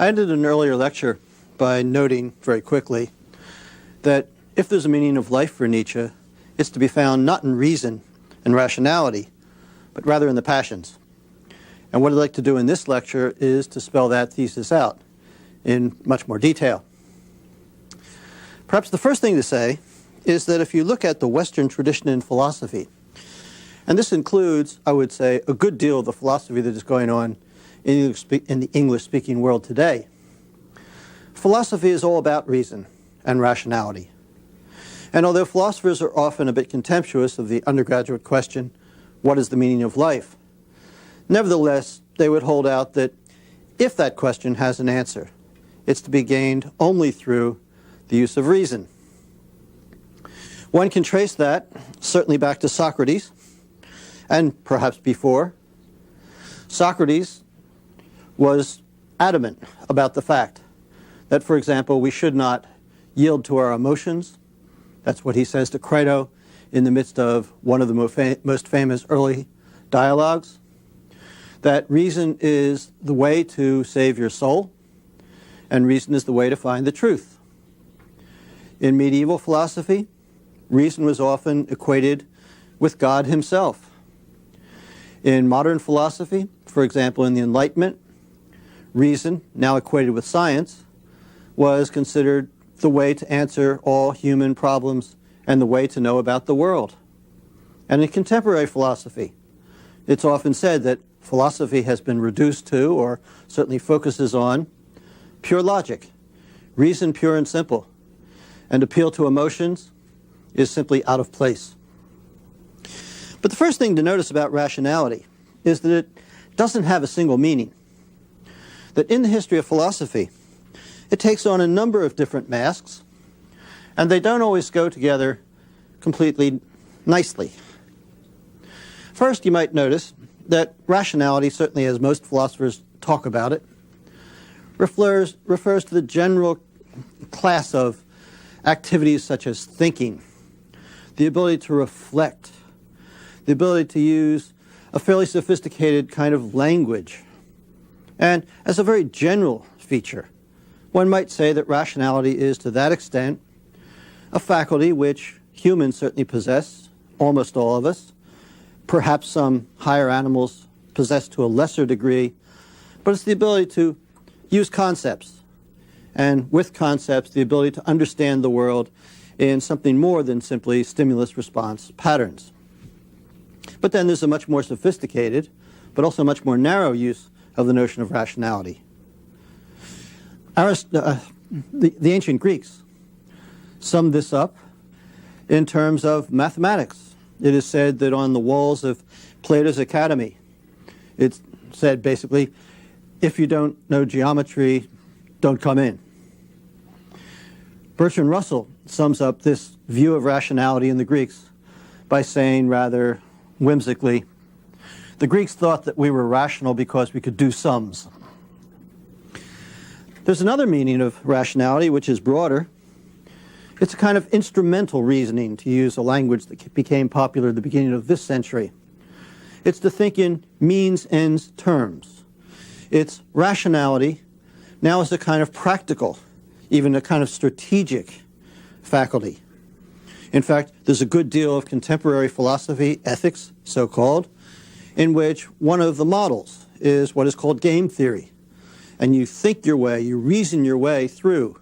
I ended an earlier lecture by noting very quickly that if there's a meaning of life for Nietzsche, it's to be found not in reason and rationality, but rather in the passions. And what I'd like to do in this lecture is to spell that thesis out in much more detail. Perhaps the first thing to say is that if you look at the Western tradition in philosophy, and this includes, I would say, a good deal of the philosophy that is going on in the English-speaking world today, philosophy is all about reason and rationality. And although philosophers are often a bit contemptuous of the undergraduate question, what is the meaning of life? Nevertheless, they would hold out that if that question has an answer, it's to be gained only through the use of reason. One can trace that certainly back to Socrates, and perhaps before. Socrates was adamant about the fact that, for example, we should not yield to our emotions. That's what he says to Crito in the midst of one of the most famous early dialogues. That reason is the way to save your soul, and reason is the way to find the truth. In medieval philosophy, reason was often equated with God himself. In modern philosophy, for example, in the Enlightenment, reason, now equated with science, was considered the way to answer all human problems and the way to know about the world. And in contemporary philosophy, it's often said that philosophy has been reduced to, or certainly focuses on, pure logic, reason pure and simple, and appeal to emotions is simply out of place. But the first thing to notice about rationality is that it doesn't have a single meaning. That in the history of philosophy, it takes on a number of different masks, and they don't always go together completely nicely. First, you might notice that rationality, certainly as most philosophers talk about it, refers to the general class of activities such as thinking, the ability to reflect, the ability to use a fairly sophisticated kind of language. And as a very general feature, one might say that rationality is, to that extent, a faculty which humans certainly possess, almost all of us. Perhaps some higher animals possess to a lesser degree, but it's the ability to use concepts, and with concepts, the ability to understand the world in something more than simply stimulus-response patterns. But then there's a much more sophisticated, but also much more narrow use of the notion of rationality. The ancient Greeks summed this up in terms of mathematics. It is said that on the walls of Plato's Academy, it's said basically, if you don't know geometry, don't come in. Bertrand Russell sums up this view of rationality in the Greeks by saying rather whimsically, the Greeks thought that we were rational because we could do sums. There's another meaning of rationality which is broader. It's a kind of instrumental reasoning, to use a language that became popular at the beginning of this century. It's to think in means ends terms. It's rationality now as a kind of practical, even a kind of strategic faculty. In fact, there's a good deal of contemporary philosophy, ethics, so-called, in which one of the models is what is called game theory. And you think your way, you reason your way through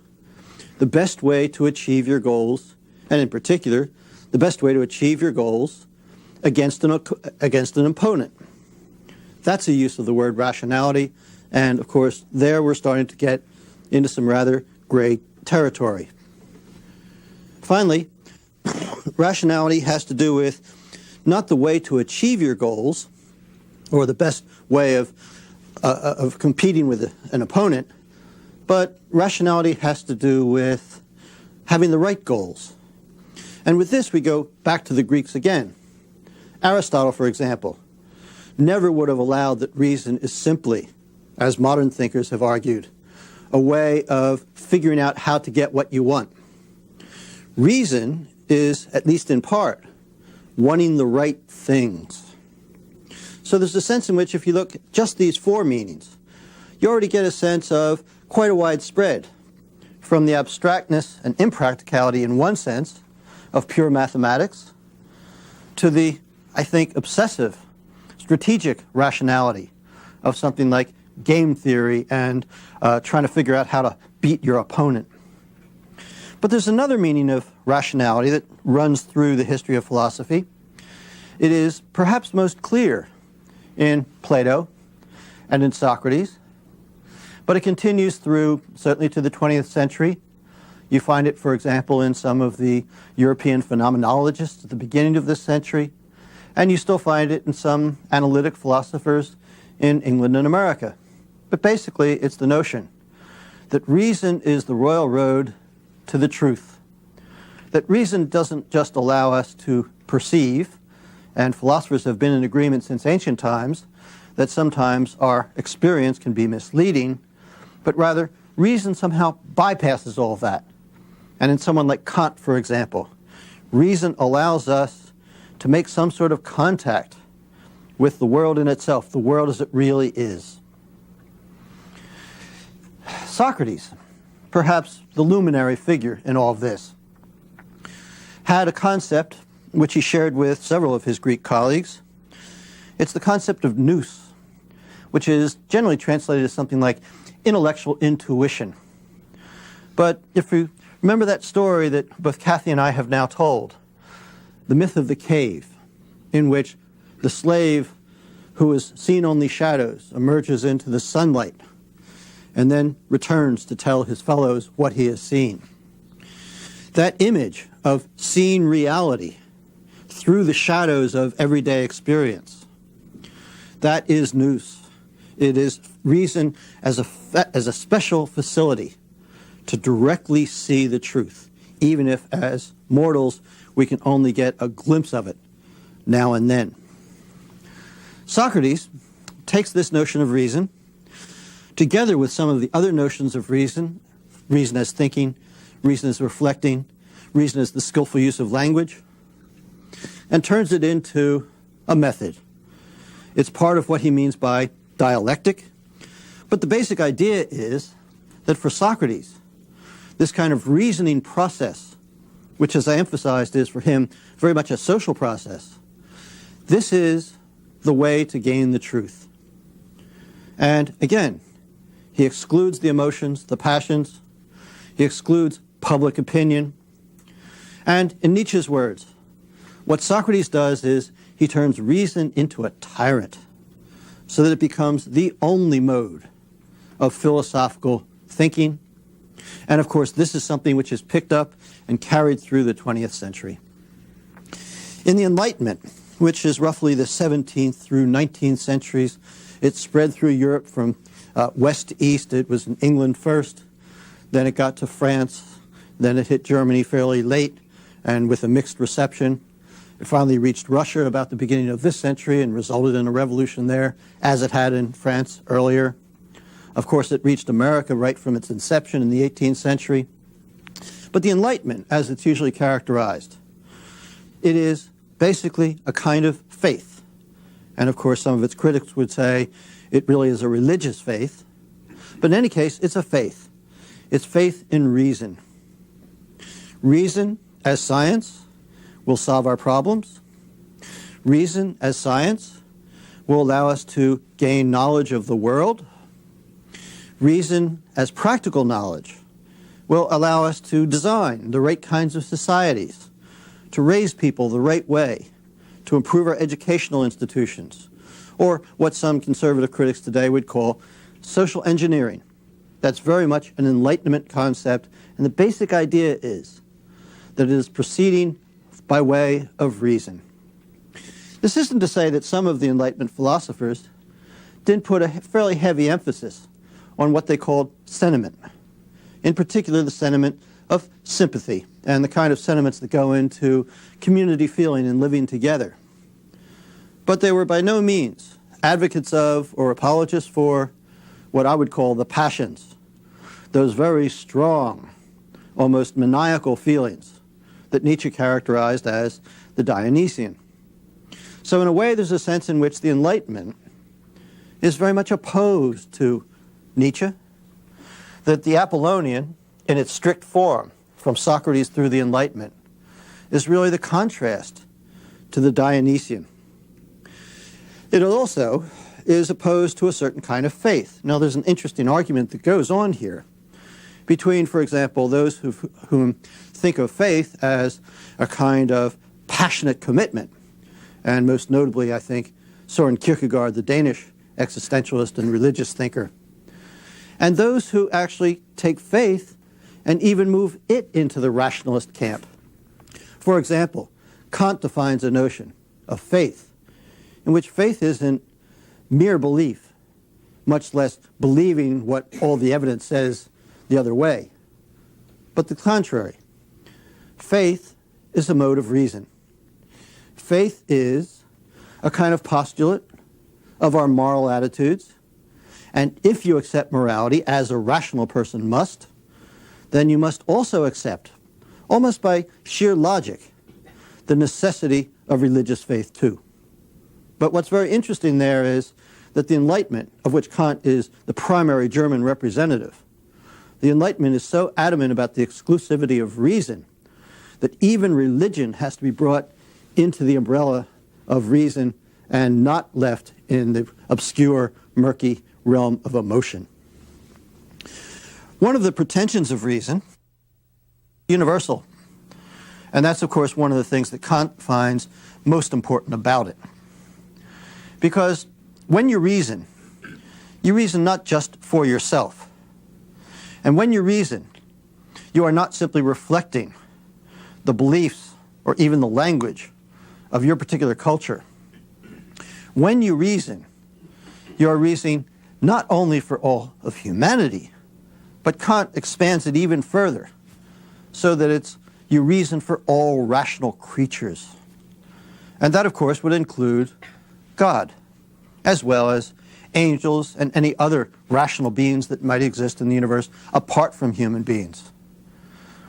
the best way to achieve your goals, and in particular, the best way to achieve your goals against an opponent. That's a use of the word rationality, and of course, there we're starting to get into some rather gray territory. Finally, rationality has to do with not the way to achieve your goals, or the best way of competing with an opponent, but rationality has to do with having the right goals. And with this, we go back to the Greeks again. Aristotle, for example, never would have allowed that reason is simply, as modern thinkers have argued, a way of figuring out how to get what you want. Reason is, at least in part, wanting the right things. So there's a sense in which if you look at just these four meanings, you already get a sense of quite a wide spread, from the abstractness and impracticality in one sense of pure mathematics to the, I think, obsessive, strategic rationality of something like game theory and trying to figure out how to beat your opponent. But there's another meaning of rationality that runs through the history of philosophy. It is perhaps most clear in Plato and in Socrates, but it continues through, certainly to the 20th century. You find it, for example, in some of the European phenomenologists at the beginning of this century, and you still find it in some analytic philosophers in England and America. But basically, it's the notion that reason is the royal road to the truth, that reason doesn't just allow us to perceive, and philosophers have been in agreement since ancient times that sometimes our experience can be misleading, but rather reason somehow bypasses all of that. And in someone like Kant, for example, reason allows us to make some sort of contact with the world in itself, the world as it really is. Socrates, perhaps the luminary figure in all of this, had a concept which he shared with several of his Greek colleagues. It's the concept of nous, which is generally translated as something like intellectual intuition. But if you remember that story that both Kathy and I have now told, the myth of the cave, in which the slave who has seen only shadows emerges into the sunlight and then returns to tell his fellows what he has seen. That image of seeing reality through the shadows of everyday experience, that is nous. It is reason as a special facility to directly see the truth, even if as mortals we can only get a glimpse of it now and then. Socrates takes this notion of reason, together with some of the other notions of reason, reason as thinking, reason as reflecting, reason as the skillful use of language, and turns it into a method. It's part of what he means by dialectic, but the basic idea is that for Socrates, this kind of reasoning process, which, as I emphasized, is for him very much a social process, this is the way to gain the truth. And again, he excludes the emotions, the passions, he excludes public opinion, and in Nietzsche's words, what Socrates does is he turns reason into a tyrant so that it becomes the only mode of philosophical thinking. And of course, this is something which is picked up and carried through the 20th century. In the Enlightenment, which is roughly the 17th through 19th centuries, it spread through Europe from west to east. It was in England first, then it got to France, then it hit Germany fairly late and with a mixed reception. It finally reached Russia about the beginning of this century and resulted in a revolution there, as it had in France earlier. Of course, it reached America right from its inception in the 18th century. But the Enlightenment, as it's usually characterized, it is basically a kind of faith. And of course, some of its critics would say it really is a religious faith. But in any case, it's a faith. It's faith in reason. Reason as science will solve our problems. Reason as science will allow us to gain knowledge of the world. Reason as practical knowledge will allow us to design the right kinds of societies, to raise people the right way, to improve our educational institutions, or what some conservative critics today would call social engineering. That's very much an Enlightenment concept, and the basic idea is that it is proceeding by way of reason. This isn't to say that some of the Enlightenment philosophers didn't put a fairly heavy emphasis on what they called sentiment, in particular the sentiment of sympathy and the kind of sentiments that go into community feeling and living together. But they were by no means advocates of or apologists for what I would call the passions, those very strong, almost maniacal feelings that Nietzsche characterized as the Dionysian. So in a way, there's a sense in which the Enlightenment is very much opposed to Nietzsche, that the Apollonian, in its strict form, from Socrates through the Enlightenment, is really the contrast to the Dionysian. It also is opposed to a certain kind of faith. Now, there's an interesting argument that goes on here between, for example, those whom think of faith as a kind of passionate commitment, and most notably, I think, Søren Kierkegaard, the Danish existentialist and religious thinker, and those who actually take faith and even move it into the rationalist camp. For example, Kant defines a notion of faith in which faith isn't mere belief, much less believing what all the evidence says the other way, but the contrary. Faith is a mode of reason. Faith is a kind of postulate of our moral attitudes, and if you accept morality as a rational person must, then you must also accept, almost by sheer logic, the necessity of religious faith too. But what's very interesting there is that the Enlightenment, of which Kant is the primary German representative, the Enlightenment is so adamant about the exclusivity of reason that even religion has to be brought into the umbrella of reason and not left in the obscure, murky realm of emotion. One of the pretensions of reason, universal, and that's, of course, one of the things that Kant finds most important about it. Because when you reason not just for yourself. And when you reason, you are not simply reflecting the beliefs or even the language of your particular culture. When you reason, you are reasoning not only for all of humanity, but Kant expands it even further so that you reason for all rational creatures. And that, of course, would include God, as well as angels and any other rational beings that might exist in the universe apart from human beings.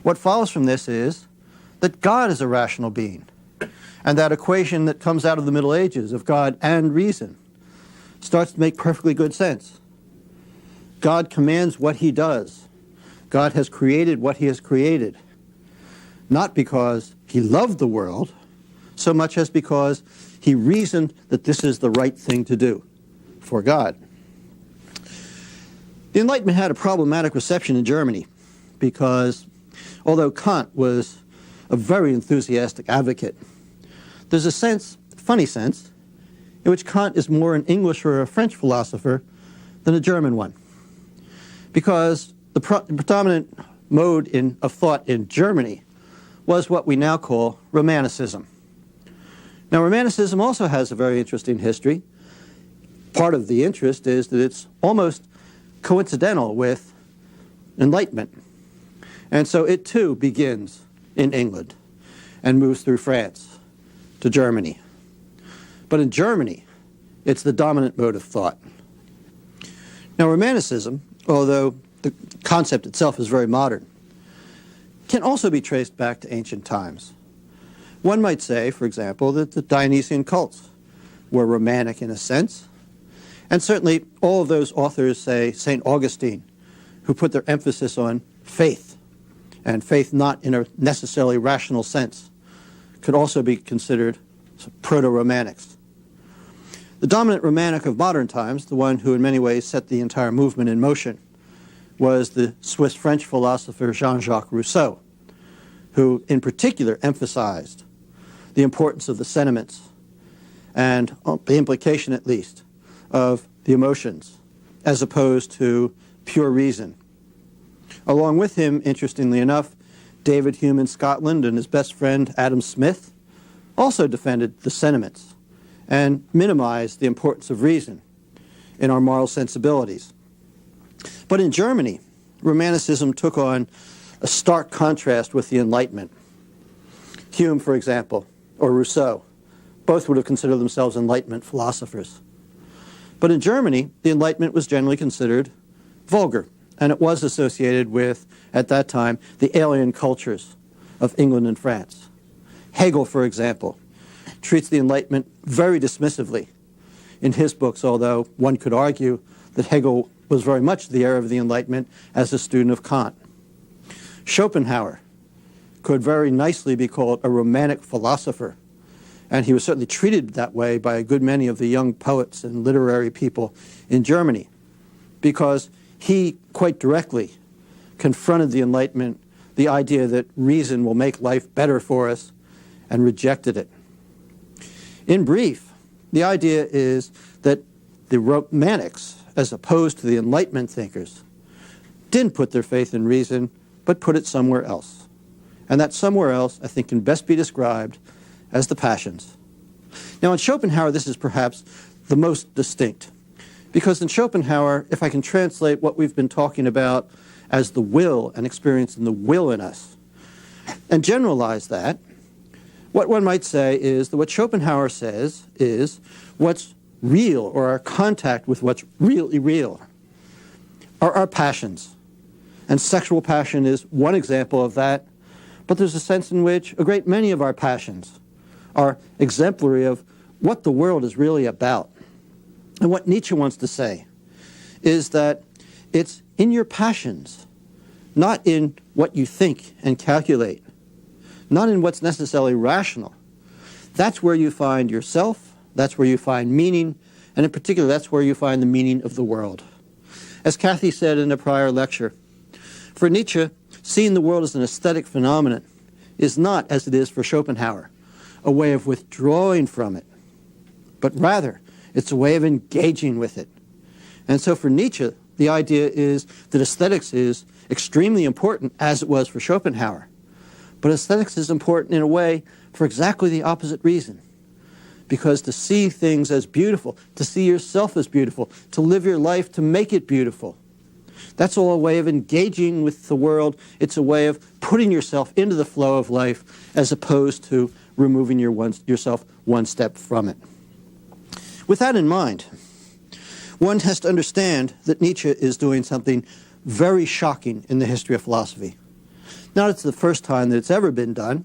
What follows from this is that God is a rational being, and that equation that comes out of the Middle Ages of God and reason starts to make perfectly good sense. God commands what he does. God has created what he has created, not because he loved the world, so much as because he reasoned that this is the right thing to do for God. The Enlightenment had a problematic reception in Germany because, although Kant was a very enthusiastic advocate, there's a sense, funny sense, in which Kant is more an English or a French philosopher than a German one. Because the predominant mode of thought in Germany was what we now call Romanticism. Now, Romanticism also has a very interesting history. Part of the interest is that it's almost coincidental with Enlightenment. And so it too begins in England and moves through France to Germany. But in Germany, it's the dominant mode of thought. Now, Romanticism, although the concept itself is very modern, can also be traced back to ancient times. One might say, for example, that the Dionysian cults were romantic in a sense, and certainly all of those authors, say St. Augustine, who put their emphasis on faith, and faith not in a necessarily rational sense, could also be considered proto-romantics. The dominant romantic of modern times, the one who in many ways set the entire movement in motion, was the Swiss-French philosopher Jean-Jacques Rousseau, who in particular emphasized the importance of the sentiments and the implication, at least, of the emotions, as opposed to pure reason. Along with him, interestingly enough, David Hume in Scotland and his best friend Adam Smith also defended the sentiments and minimized the importance of reason in our moral sensibilities. But in Germany, Romanticism took on a stark contrast with the Enlightenment. Hume, for example, or Rousseau, both would have considered themselves Enlightenment philosophers. But in Germany, the Enlightenment was generally considered vulgar, and it was associated with, at that time, the alien cultures of England and France. Hegel, for example, treats the Enlightenment very dismissively in his books, although one could argue that Hegel was very much the era of the Enlightenment as a student of Kant. Schopenhauer could very nicely be called a romantic philosopher, and he was certainly treated that way by a good many of the young poets and literary people in Germany, because he quite directly confronted the Enlightenment, the idea that reason will make life better for us, and rejected it. In brief, the idea is that the Romantics, as opposed to the Enlightenment thinkers, didn't put their faith in reason, but put it somewhere else. And that somewhere else, I think, can best be described as the passions. Now, in Schopenhauer, this is perhaps the most distinct, because in Schopenhauer, if I can translate what we've been talking about as the will and experiencing the will in us, and generalize that, what one might say is that what Schopenhauer says is what's real, or our contact with what's really real, are our passions. And sexual passion is one example of that, but there's a sense in which a great many of our passions are exemplary of what the world is really about. And what Nietzsche wants to say is that it's in your passions, not in what you think and calculate, not in what's necessarily rational. That's where you find yourself, that's where you find meaning, and in particular, that's where you find the meaning of the world. As Kathy said in a prior lecture, for Nietzsche, seeing the world as an aesthetic phenomenon is not, as it is for Schopenhauer, a way of withdrawing from it, but rather it's a way of engaging with it. And so for Nietzsche, the idea is that aesthetics is extremely important, as it was for Schopenhauer. But aesthetics is important in a way for exactly the opposite reason. Because to see things as beautiful, to see yourself as beautiful, to live your life to make it beautiful, that's all a way of engaging with the world. It's a way of putting yourself into the flow of life as opposed to removing yourself one step from it. With that in mind, one has to understand that Nietzsche is doing something very shocking in the history of philosophy. Not it's the first time that it's ever been done.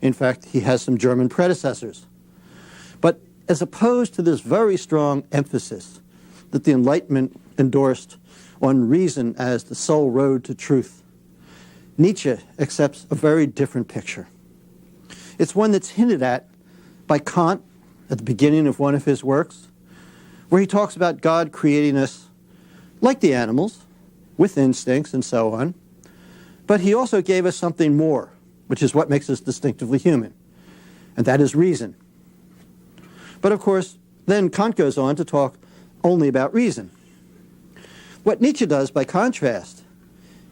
In fact, he has some German predecessors. But as opposed to this very strong emphasis that the Enlightenment endorsed on reason as the sole road to truth, Nietzsche accepts a very different picture. It's one that's hinted at by Kant at the beginning of one of his works, where he talks about God creating us like the animals, with instincts and so on. But he also gave us something more, which is what makes us distinctively human, and that is reason. But of course, then Kant goes on to talk only about reason. What Nietzsche does, by contrast,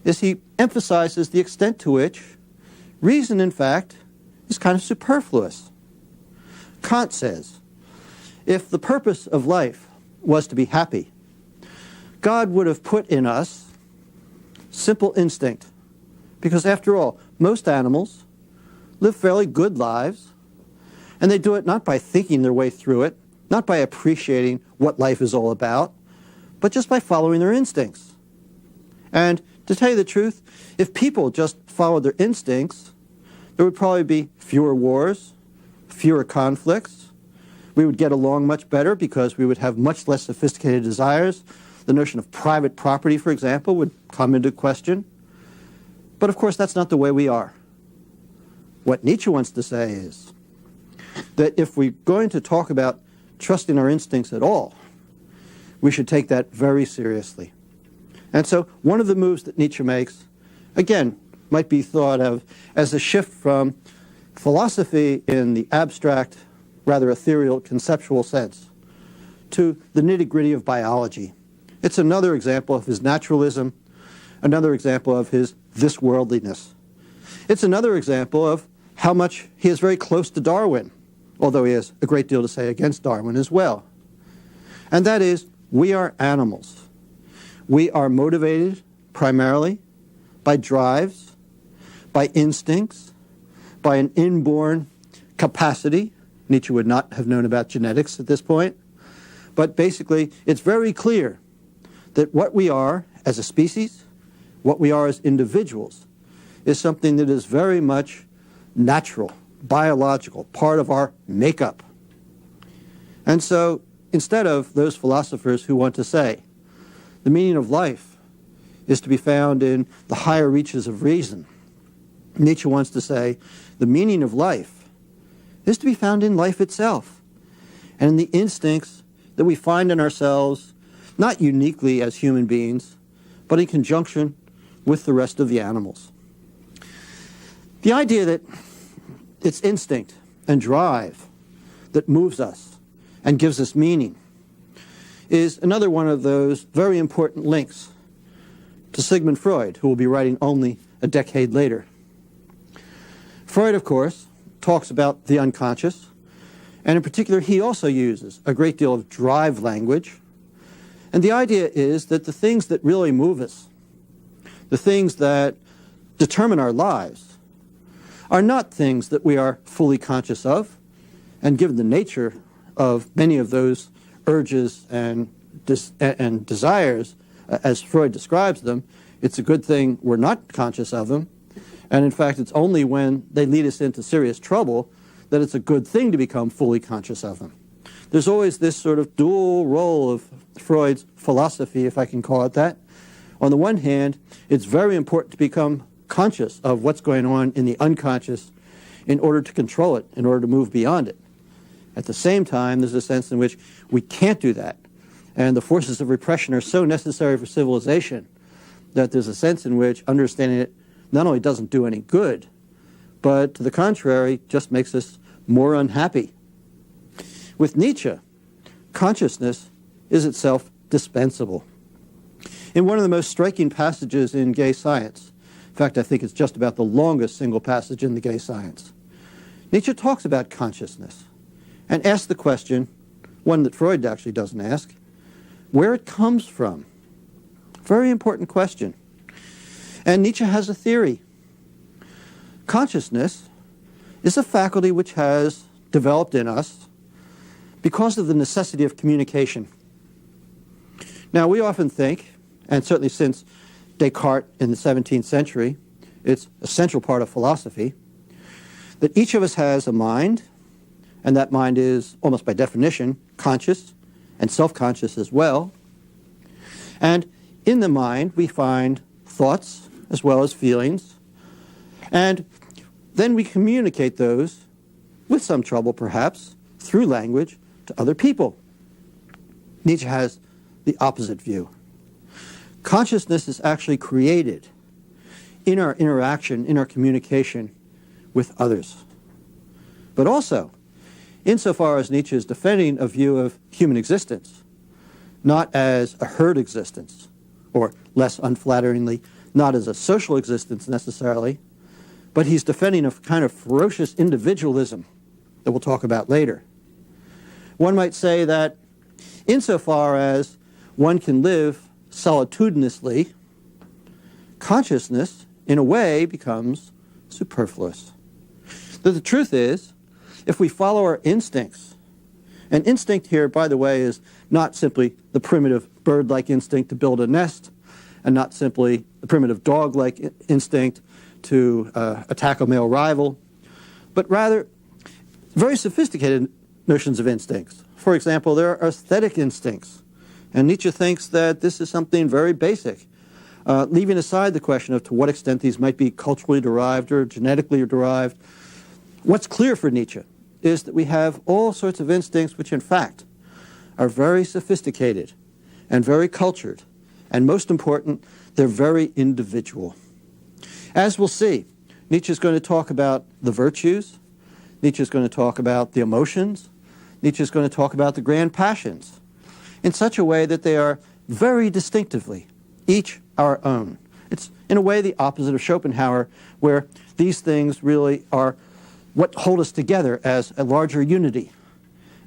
is he emphasizes the extent to which reason, in fact, is kind of superfluous. Kant says, if the purpose of life was to be happy, God would have put in us simple instinct. Because after all, most animals live fairly good lives, and they do it not by thinking their way through it, not by appreciating what life is all about, but just by following their instincts. And to tell you the truth, if people just followed their instincts, there would probably be fewer wars, fewer conflicts. We would get along much better because we would have much less sophisticated desires. The notion of private property, for example, would come into question. But of course, that's not the way we are. What Nietzsche wants to say is that if we're going to talk about trusting our instincts at all, we should take that very seriously. And so one of the moves that Nietzsche makes, again, might be thought of as a shift from philosophy in the abstract, rather ethereal, conceptual sense to the nitty-gritty of biology. It's another example of his naturalism, another example of his this-worldliness. It's another example of how much he is very close to Darwin, although he has a great deal to say against Darwin as well. And that is, we are animals. We are motivated primarily by drives, by instincts, by an inborn capacity. Nietzsche would not have known about genetics at this point. But basically, it's very clear that what we are as a species, what we are as individuals, is something that is very much natural, biological, part of our makeup. And so, instead of those philosophers who want to say the meaning of life is to be found in the higher reaches of reason. Nietzsche wants to say the meaning of life is to be found in life itself and in the instincts that we find in ourselves, not uniquely as human beings, but in conjunction with the rest of the animals. The idea that it's instinct and drive that moves us and gives us meaning is another one of those very important links to Sigmund Freud, who will be writing only a decade later. Freud, of course, talks about the unconscious, and in particular, he also uses a great deal of drive language. And the idea is that the things that really move us, the things that determine our lives, are not things that we are fully conscious of. And given the nature of many of those urges and desires, as Freud describes them, it's a good thing we're not conscious of them. And in fact, it's only when they lead us into serious trouble that it's a good thing to become fully conscious of them. There's always this sort of dual role of Freud's philosophy, if I can call it that. On the one hand, it's very important to become conscious of what's going on in the unconscious in order to control it, in order to move beyond it. At the same time, there's a sense in which we can't do that. And the forces of repression are so necessary for civilization that there's a sense in which understanding it not only doesn't do any good, but to the contrary, just makes us more unhappy. With Nietzsche, consciousness is itself dispensable. In one of the most striking passages in Gay Science, in fact, I think it's just about the longest single passage in the Gay Science, Nietzsche talks about consciousness and asks the question, one that Freud actually doesn't ask, where it comes from. Very important question. And Nietzsche has a theory. Consciousness is a faculty which has developed in us because of the necessity of communication. Now, we often think, and certainly since Descartes in the 17th century, it's a central part of philosophy, that each of us has a mind, and that mind is, almost by definition, conscious and self-conscious as well. And in the mind, we find thoughts as well as feelings, and then we communicate those, with some trouble perhaps, through language to other people. Nietzsche has the opposite view. Consciousness is actually created in our interaction, in our communication with others. But also, insofar as Nietzsche is defending a view of human existence, not as a herd existence, or less unflatteringly, not as a social existence necessarily, but he's defending a kind of ferocious individualism that we'll talk about later. One might say that insofar as one can live solitudinously, consciousness, in a way, becomes superfluous. The truth is, if we follow our instincts, and instinct here, by the way, is not simply the primitive bird-like instinct to build a nest, and not simply the primitive dog-like instinct to attack a male rival, but rather very sophisticated notions of instincts. For example, there are aesthetic instincts, and Nietzsche thinks that this is something very basic, leaving aside the question of to what extent these might be culturally derived or genetically derived. What's clear for Nietzsche is that we have all sorts of instincts which in fact are very sophisticated and very cultured, and most important, they're very individual. As we'll see, Nietzsche is going to talk about the virtues, Nietzsche is going to talk about the emotions, Nietzsche is going to talk about the grand passions, in such a way that they are very distinctively each our own. It's in a way the opposite of Schopenhauer, where these things really are what hold us together as a larger unity.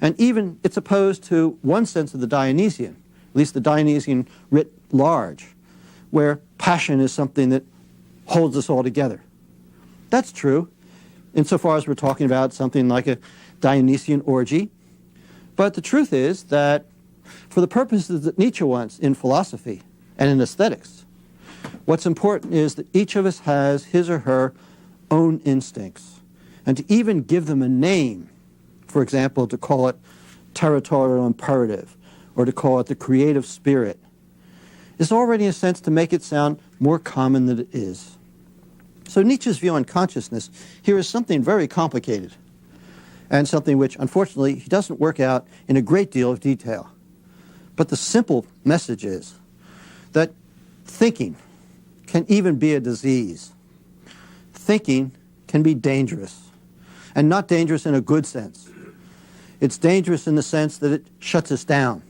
And even it's opposed to one sense of the Dionysian, at least the Dionysian writ large, where passion is something that holds us all together. That's true, insofar as we're talking about something like a Dionysian orgy. But the truth is that for the purposes that Nietzsche wants in philosophy and in aesthetics, what's important is that each of us has his or her own instincts, and to even give them a name, for example, to call it territorial imperative, or to call it the creative spirit, is already in a sense to make it sound more common than it is. So Nietzsche's view on consciousness here is something very complicated, and something which, unfortunately, he doesn't work out in a great deal of detail. But the simple message is that thinking can even be a disease. Thinking can be dangerous, and not dangerous in a good sense. It's dangerous in the sense that it shuts us down.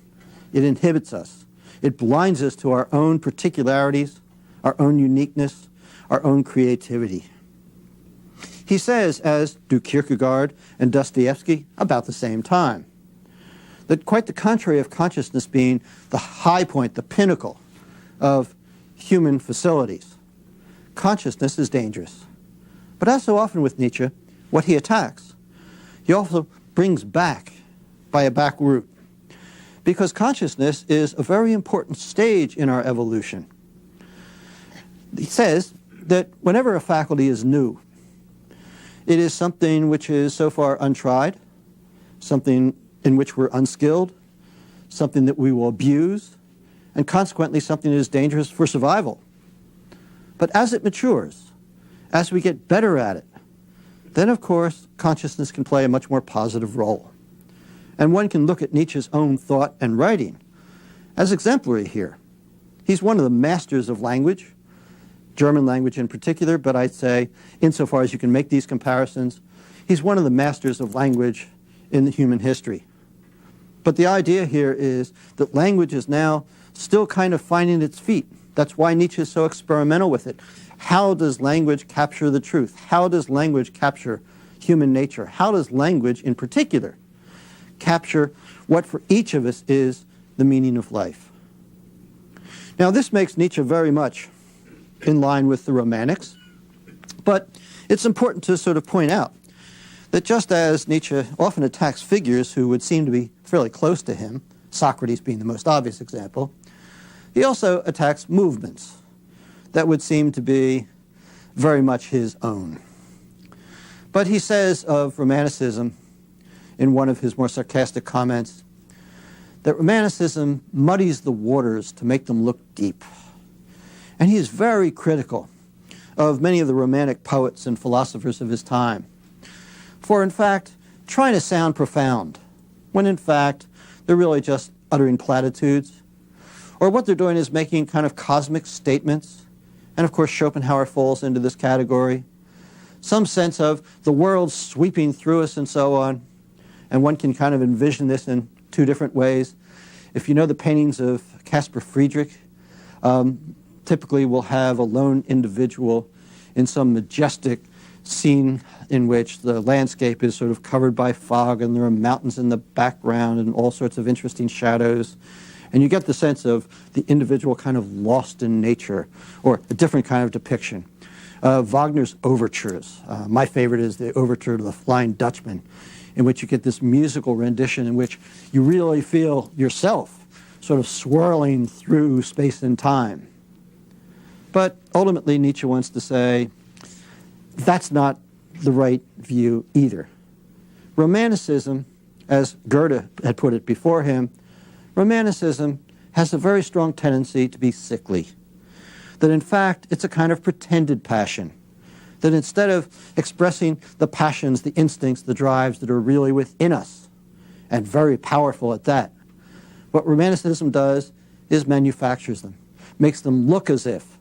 It inhibits us. It blinds us to our own particularities, our own uniqueness, our own creativity. He says, as do Kierkegaard and Dostoevsky about the same time, that quite the contrary of consciousness being the high point, the pinnacle of human facilities, consciousness is dangerous. But as so often with Nietzsche, what he attacks, he also brings back by a back route. Because consciousness is a very important stage in our evolution. He says that whenever a faculty is new, it is something which is so far untried, something in which we're unskilled, something that we will abuse, and consequently something that is dangerous for survival. But as it matures, as we get better at it, then of course consciousness can play a much more positive role. And one can look at Nietzsche's own thought and writing as exemplary here. He's one of the masters of language, German language in particular, but I'd say, insofar as you can make these comparisons, he's one of the masters of language in the human history. But the idea here is that language is now still kind of finding its feet. That's why Nietzsche is so experimental with it. How does language capture the truth? How does language capture human nature? How does language, in particular, capture what for each of us is the meaning of life? Now, this makes Nietzsche very much in line with the Romantics, but it's important to sort of point out that just as Nietzsche often attacks figures who would seem to be fairly close to him, Socrates being the most obvious example, he also attacks movements that would seem to be very much his own. But he says of Romanticism, in one of his more sarcastic comments, that Romanticism muddies the waters to make them look deep. And he is very critical of many of the Romantic poets and philosophers of his time for, in fact, trying to sound profound, when in fact they're really just uttering platitudes. Or what they're doing is making kind of cosmic statements. And of course Schopenhauer falls into this category. Some sense of the world sweeping through us and so on. And one can kind of envision this in two different ways. If you know the paintings of Caspar Friedrich, typically we'll have a lone individual in some majestic scene in which the landscape is sort of covered by fog and there are mountains in the background and all sorts of interesting shadows. And you get the sense of the individual kind of lost in nature, or a different kind of depiction. Wagner's overtures. My favorite is the overture to the Flying Dutchman, in which you get this musical rendition in which you really feel yourself sort of swirling through space and time. But ultimately Nietzsche wants to say, that's not the right view either. Romanticism, as Goethe had put it before him, Romanticism has a very strong tendency to be sickly. That in fact it's a kind of pretended passion. That instead of expressing the passions, the instincts, the drives that are really within us, and very powerful at that, what Romanticism does is manufactures them, makes them look as if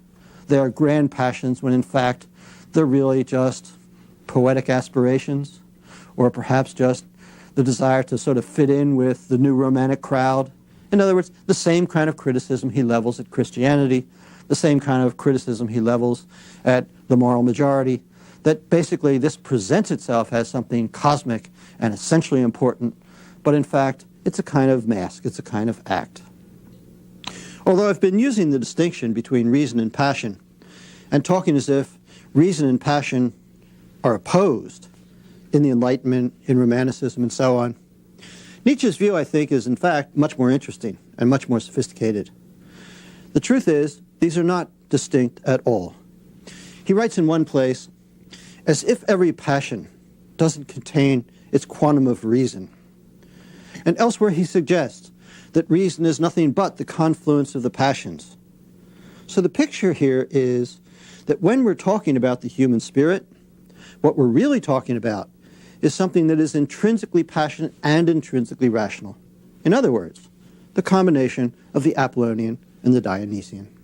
they are grand passions when in fact they're really just poetic aspirations, or perhaps just the desire to sort of fit in with the new romantic crowd. In other words, the same kind of criticism he levels at Christianity, the same kind of criticism he levels at the moral majority, that basically this presents itself as something cosmic and essentially important, but in fact it's a kind of mask, it's a kind of act. Although I've been using the distinction between reason and passion, and talking as if reason and passion are opposed in the Enlightenment, in Romanticism, and so on, Nietzsche's view, I think, is in fact much more interesting and much more sophisticated. The truth is, these are not distinct at all. He writes in one place, as if every passion doesn't contain its quantum of reason. And elsewhere he suggests that reason is nothing but the confluence of the passions. So the picture here is that when we're talking about the human spirit, what we're really talking about is something that is intrinsically passionate and intrinsically rational. In other words, the combination of the Apollonian and the Dionysian.